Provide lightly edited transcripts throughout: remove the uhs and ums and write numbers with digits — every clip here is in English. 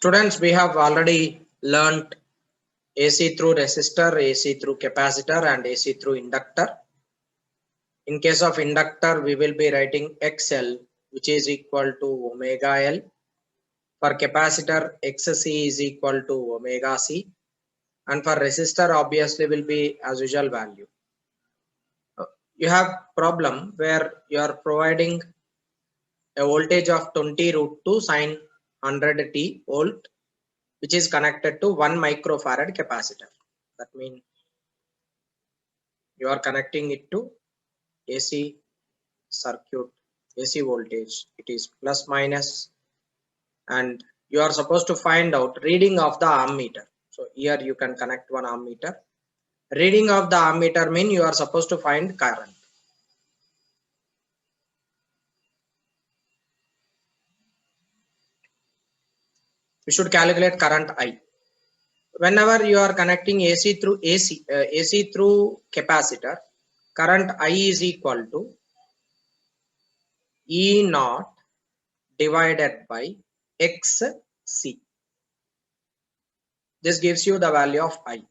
Students, we have already learnt AC through resistor, AC through capacitor and AC through inductor. In case of inductor, we will be writing XL, which is equal to omega L. For capacitor, XC is equal to omega C. And for resistor, obviously will be as usual value. You have problem where you are providing a voltage of 20 root 2 sine 100 t volt, which is connected to 1 microfarad capacitor. That means you are connecting it to AC circuit, AC voltage. It is plus minus, and you are supposed to find out reading of the ammeter. So here you can connect one ammeter. Reading of the ammeter mean you are supposed to find current. We should calculate current I. Whenever you are connecting AC through AC through capacitor, current I is equal to E naught divided by XC. This gives you the value of I.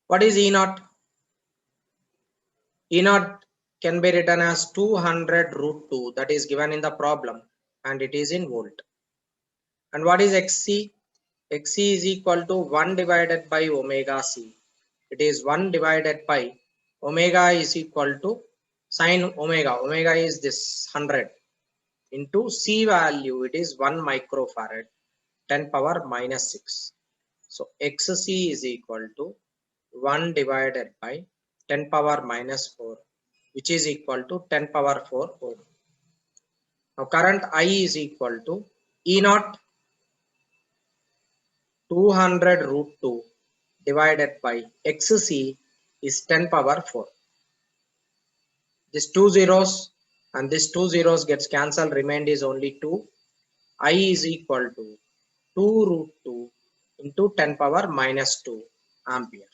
What is E naught? E naught can be written as 200 root 2, that is given in the problem, and it is in volt. And what is XC? XC is equal to 1 divided by omega C. It is 1 divided by omega is equal to sine omega. Omega is this 100 into C value. It is 1 microfarad, 10 power minus 6. So XC is equal to 1 divided by 10 power minus 4, which is equal to 10 power 4 ohm. Now current I is equal to E naught 200 root 2 divided by XC is 10 power 4. This 2 zeros and this 2 zeros gets cancelled, remained is only 2. I is equal to 2 root 2 into 10 power minus 2 ampere.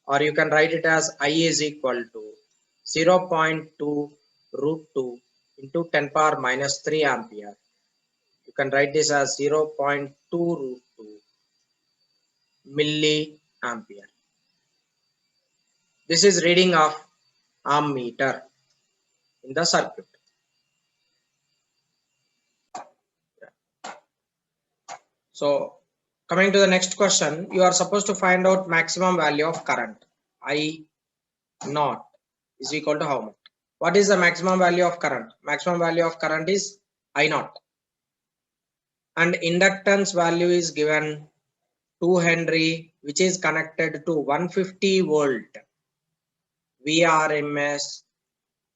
Or you can write it as I is equal to 0.2 root 2 into 10 power minus 3 ampere. You can write this as 0.2 root 2 milliampere. This is reading of ammeter in the circuit. So coming to the next question, you are supposed to find out maximum value of current. I naught is equal to how much? What is the maximum value of current? Maximum value of current is I naught. And inductance value is given 2 Henry, which is connected to 150 volt. VRMS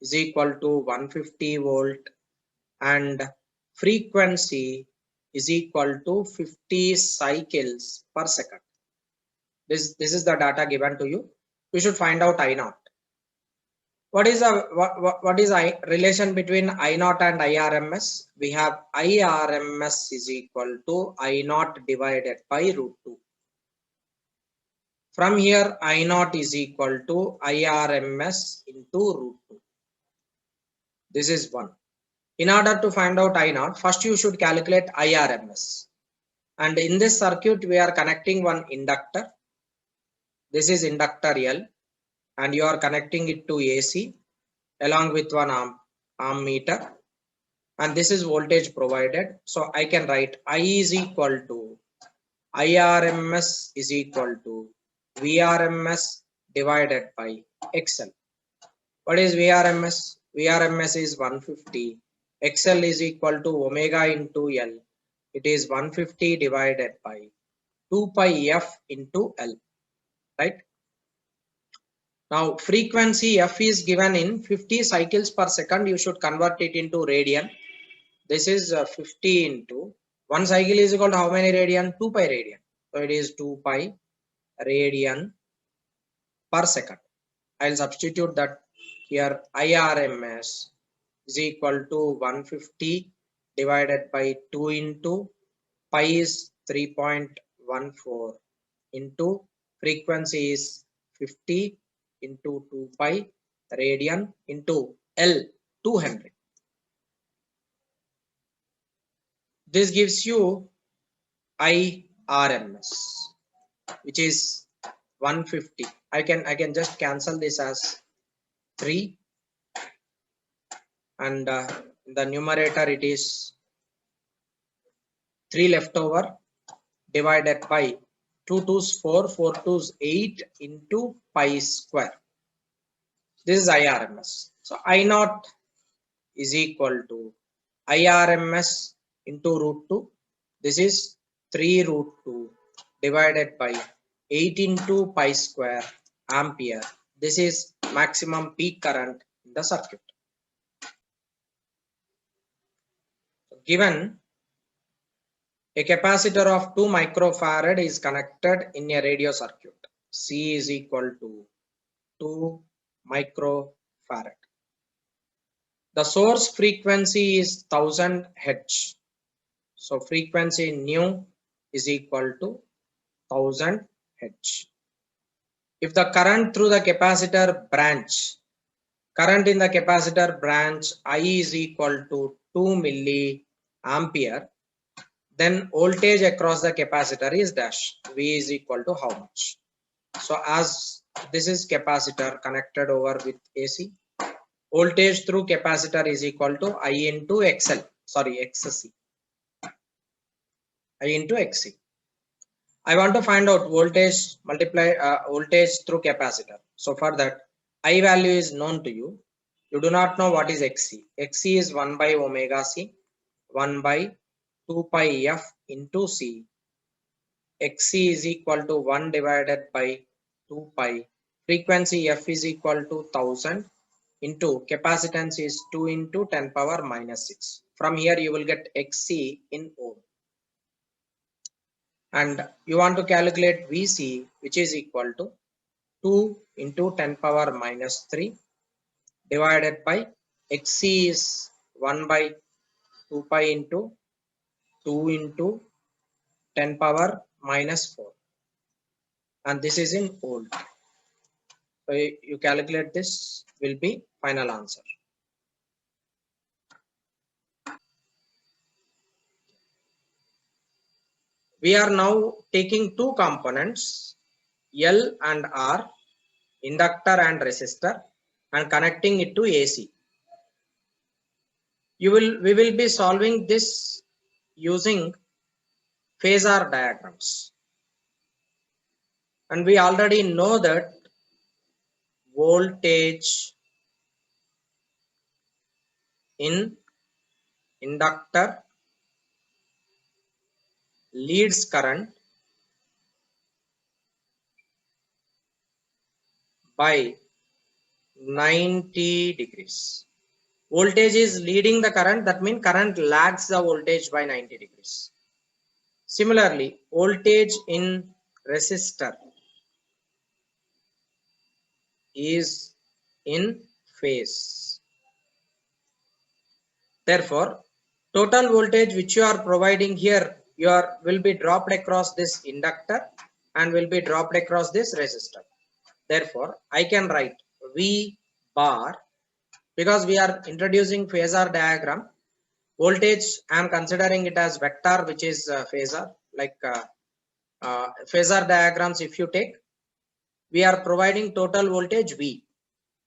is equal to 150 volt, and frequency is equal to 50 cycles per second. This is the data given to you. We should find out I naught. What is the relation between I naught and IRMS? We have IRMS is equal to I naught divided by root 2. From here, I naught is equal to IRMS into root 2. This is 1. In order to find out I naught, first you should calculate IRMS. And in this circuit, we are connecting one inductor. This is inductor L, and you are connecting it to AC along with one ammeter. And this is voltage provided. So I can write I is equal to IRMS is equal to VRMS divided by XL. What is VRMS? VRMS is 150. XL is equal to omega into L. It is 150 divided by 2 pi f into L. Right? Now frequency f is given in 50 cycles per second. You should convert it into radian. This is 50 into 1 cycle is equal to how many radian? 2 pi radian. So it is 2 pi radian per second. I will substitute that here. IRMS is equal to 150 divided by 2 into pi is 3.14 into frequency is 50 into 2 pi radian into L 2 Henry. This gives you IRMS, which is 150. I can just cancel this as 3, and in the numerator it is 3 left over, divided by 2 twos 4, 4 twos 8 into pi square. This is IRMS. So I naught is equal to IRMS into root 2. This is 3 root 2 divided by 8 into pi square ampere. This is maximum peak current in the circuit. Given a capacitor of 2 microfarad is connected in a radio circuit. C is equal to 2 microfarad. The source frequency is 1000 Hz. So frequency nu is equal to 1000 Hz. If the current through the capacitor branch, current in the capacitor branch I is equal to 2 milliampere, then voltage across the capacitor is dash. V is equal to how much? So as this is capacitor connected over with AC, voltage through capacitor is equal to I into XC. I into XC. I want to find out voltage multiply voltage through capacitor. So for that, I value is known to you. You do not know what is XC. XC is 1 by omega C, 1 by 2 pi F into C. XC is equal to 1 divided by 2 pi. Frequency F is equal to 1000 into capacitance is 2 into 10 power minus 6. From here you will get XC in ohm. And you want to calculate VC, which is equal to 2 into 10 power minus 3 divided by XC is 1 by 2 pi into 2 into 10 power minus 4, and this is in volt. So you calculate this, will be final answer. We are now taking two components, L and R, inductor and resistor, and connecting it to AC. We will be solving this using phasor diagrams, and we already know that voltage in inductor leads current by 90 degrees. Voltage is leading the current, that means current lags the voltage by 90 degrees. Similarly, voltage in resistor is in phase. Therefore, total voltage which you are providing here will be dropped across this inductor and will be dropped across this resistor. Therefore, I can write V bar, because we are introducing phasor diagram. Voltage, I am considering it as vector, which is phasor. Like phasor diagrams, if you take, we are providing total voltage V,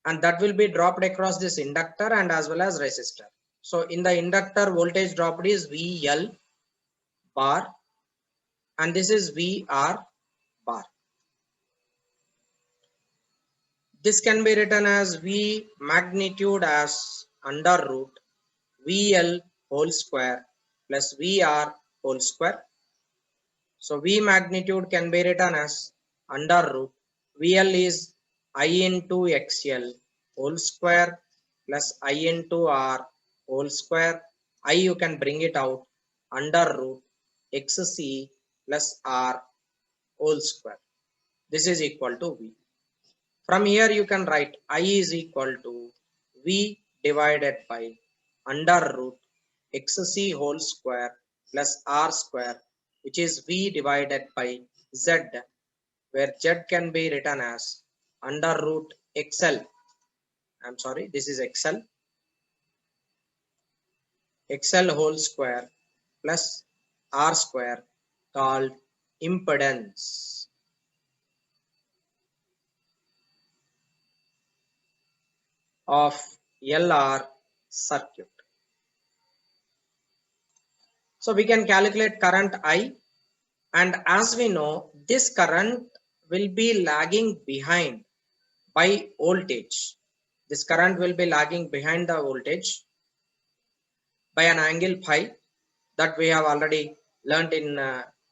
and that will be dropped across this inductor and as well as resistor. So in the inductor, voltage dropped is VL bar, and this is VR bar. This can be written as V magnitude as under root VL whole square plus VR whole square. So V magnitude can be written as under root VL is I into XL whole square plus I into R whole square. I you can bring it out under root XC plus R whole square. This is equal to V. From here you can write I is equal to V divided by under root XC whole square plus R square, which is V divided by Z, where Z can be written as under root XL. I'm sorry, this is XL whole square plus R square called impedance. Of LR circuit. So we can calculate current I, and as we know, this current will be lagging behind by voltage. This current will be lagging behind the voltage by an angle phi that we have already learned in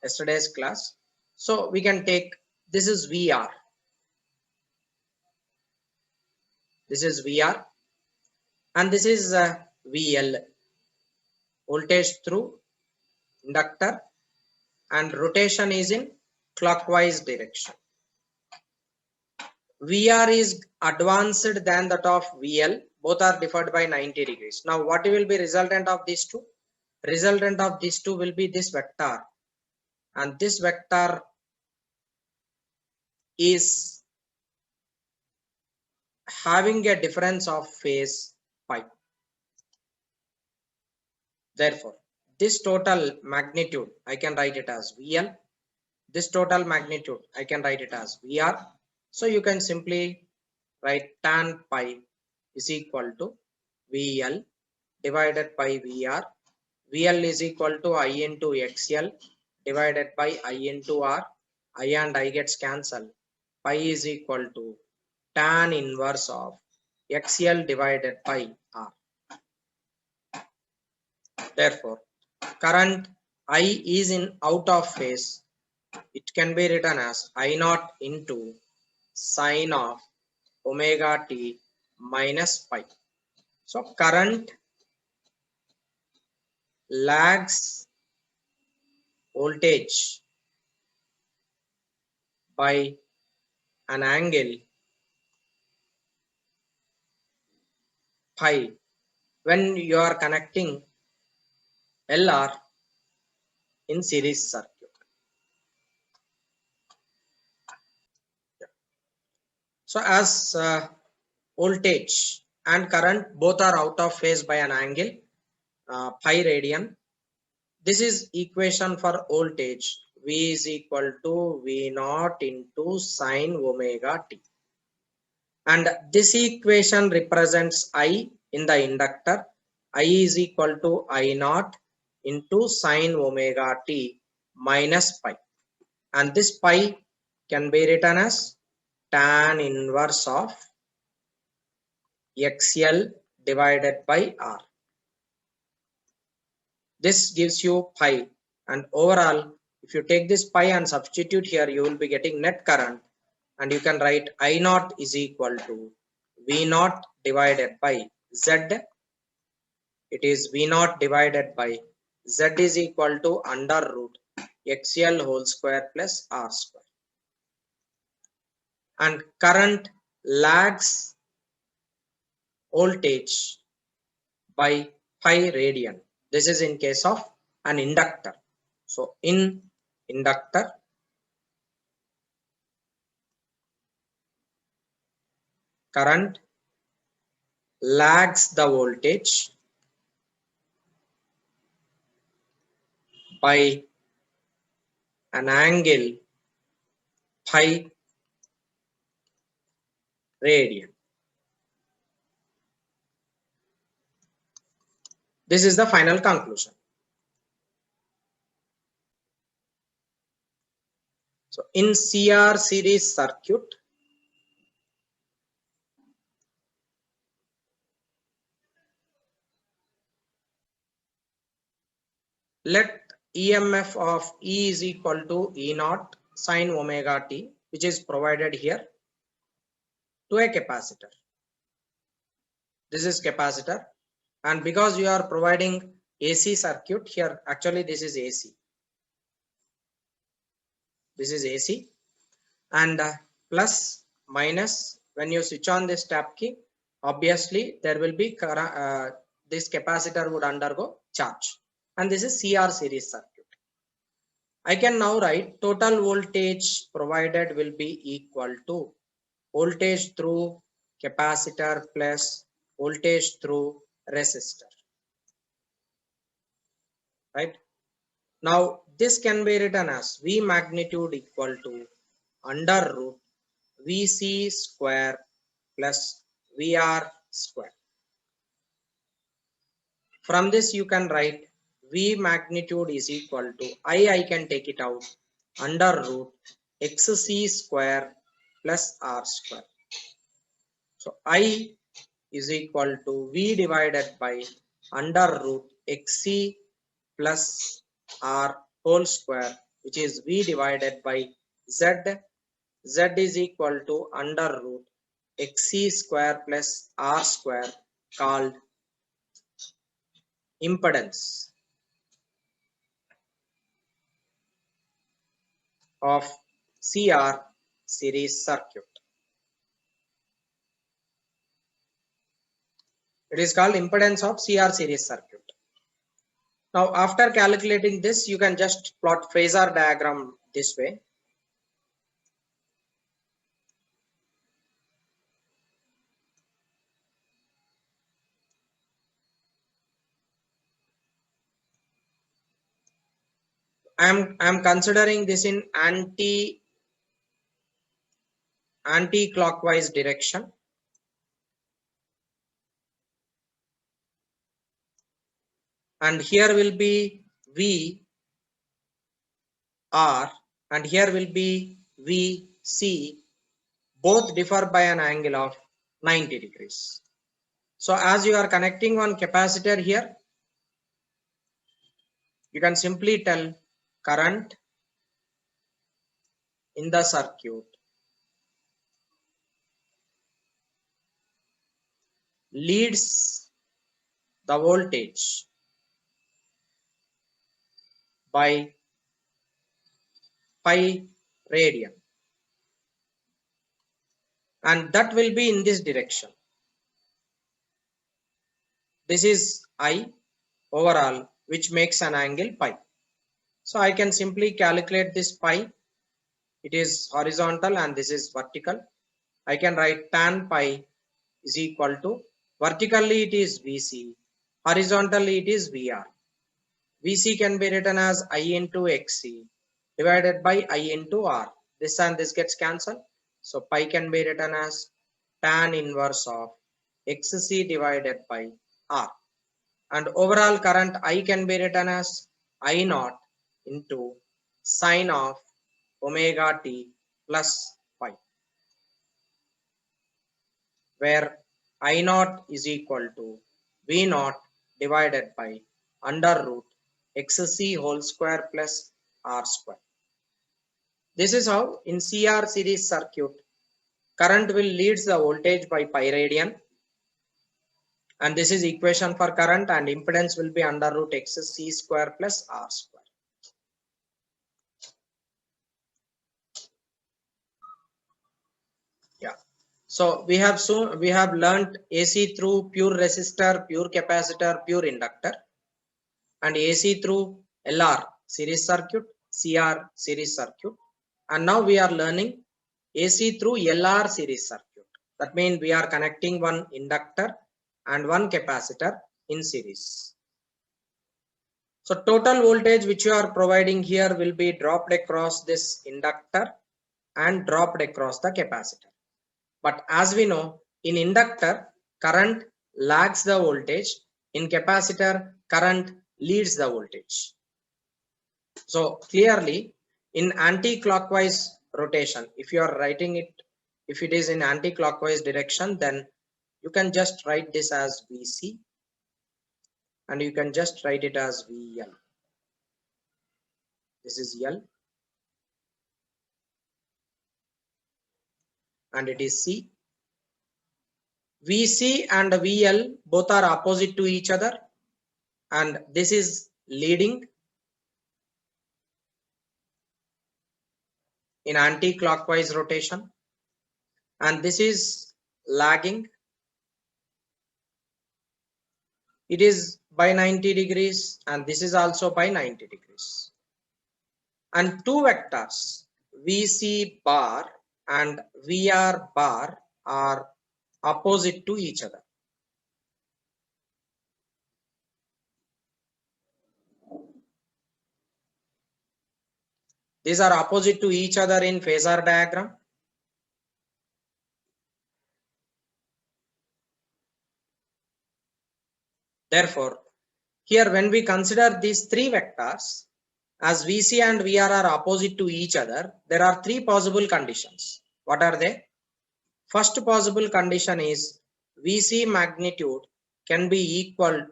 yesterday's class. So we can take, this is VR. This is VR and this is VL, voltage through inductor, and rotation is in clockwise direction. VR is advanced than that of VL. Both are differed by 90 degrees. Now what will be resultant of these two? Resultant of these two will be this vector, and this vector is having a difference of phase pi. Therefore, this total magnitude I can write it as VL. This total magnitude I can write it as VR. So you can simply write tan pi is equal to VL divided by VR. VL is equal to I into XL divided by I into R. I and I gets cancelled. Pi is equal to tan inverse of XL divided by R. Therefore, current I is in out of phase. It can be written as I naught into sine of omega t minus pi. So current lags voltage by an angle pi when you are connecting LR in series circuit. So as voltage and current both are out of phase by an angle pi radian, this is equation for voltage. V is equal to V naught into sine omega t. And this equation represents I in the inductor. I is equal to I naught into sine omega t minus pi. And this pi can be written as tan inverse of XL divided by R. This gives you pi, and overall if you take this pi and substitute here, you will be getting net current, and you can write I naught is equal to V naught divided by Z. It is V naught divided by Z is equal to under root XL whole square plus R square. And current lags voltage by pi radian. This is in case of an inductor. So in inductor, current lags the voltage by an angle pi radian. This is the final conclusion. So in CR series circuit, let EMF of E is equal to E naught sine omega t, which is provided here, to a capacitor. This is capacitor, and because you are providing AC circuit here, actually this is AC. This is AC, and plus minus, when you switch on this tap key, obviously there will be this capacitor would undergo charge, and this is CR series circuit. I can now write total voltage provided will be equal to voltage through capacitor plus voltage through resistor, right? Now this can be written as V magnitude equal to under root VC square plus VR square. From this you can write V magnitude is equal to I can take it out under root XC square plus R square. So I is equal to V divided by under root XC plus R whole square, which is V divided by Z. Z is equal to under root XC square plus R square, called impedance of CR series circuit. It is called impedance of CR series circuit. Now after calculating this, you can just plot phasor diagram this way. I'm considering this in anti-clockwise direction. And here will be V R and here will be V C. Both differ by an angle of 90 degrees. So as you are connecting one capacitor here, you can simply tell current in the circuit leads the voltage by pi radian, and that will be in this direction. This is I overall, which makes an angle pi. So I can simply calculate this pi. It is horizontal and this is vertical. I can write tan pi is equal to, vertically it is VC, horizontally it is VR. VC can be written as I into XC divided by I into R. This and this gets cancelled. So pi can be written as tan inverse of XC divided by R. And overall current I can be written as I naught into sine of omega t plus pi, where I naught is equal to V naught divided by under root XC whole square plus R square. This is how in CR series circuit, current will leads the voltage by pi radian, and this is equation for current, and impedance will be under root XC square plus R square. Yeah. So we have learned AC through pure resistor, pure capacitor, pure inductor, and AC through LR series circuit, CR series circuit, and now we are learning AC through LR series circuit. That means we are connecting one inductor and one capacitor in series. So total voltage which you are providing here will be dropped across this inductor and dropped across the capacitor. But as we know, in inductor, current lags the voltage. In capacitor, current leads the voltage. So clearly, in anti-clockwise rotation, if you are writing it, if it is in anti-clockwise direction, then you can just write this as VC, and you can just write it as VL. This is L, and it is C. VC and VL both are opposite to each other, and this is leading in anti-clockwise rotation, and this is lagging. It is by 90 degrees, and this is also by 90 degrees. And two vectors VC bar and VR bar are opposite to each other. These are opposite to each other in phasor diagram. Therefore, here when we consider these three vectors, as VC and VR are opposite to each other, there are three possible conditions. What are they? First possible condition is VC magnitude can be equal,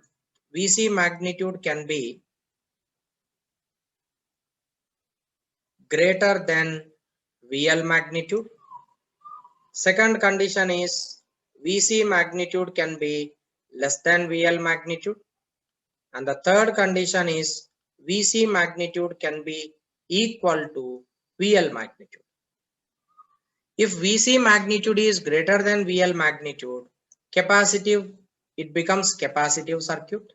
VC magnitude can be greater than VL magnitude. Second condition is VC magnitude can be less than VL magnitude. And the third condition is VC magnitude can be equal to VL magnitude. If VC magnitude is greater than VL magnitude, capacitive, it becomes capacitive circuit.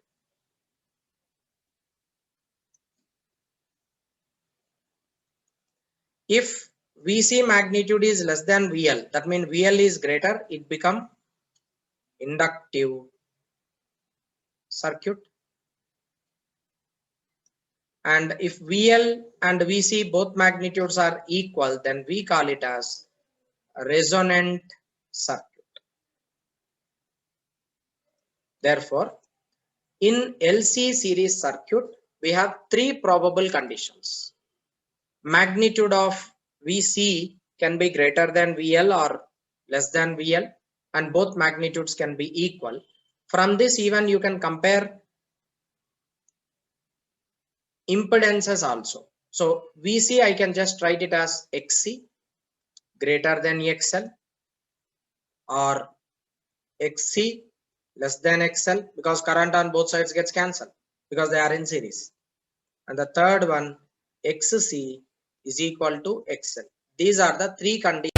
If VC magnitude is less than VL, that means VL is greater, it become inductive circuit. And if VL and VC both magnitudes are equal, then we call it as resonant circuit. Therefore, in LC series circuit, we have three probable conditions. Magnitude of VC can be greater than VL or less than VL, and both magnitudes can be equal. From this, even you can compare impedances also. So VC, I can just write it as XC greater than XL, or XC less than XL, because current on both sides gets cancelled because they are in series. And the third one, XC is equal to XL. These are the three conditions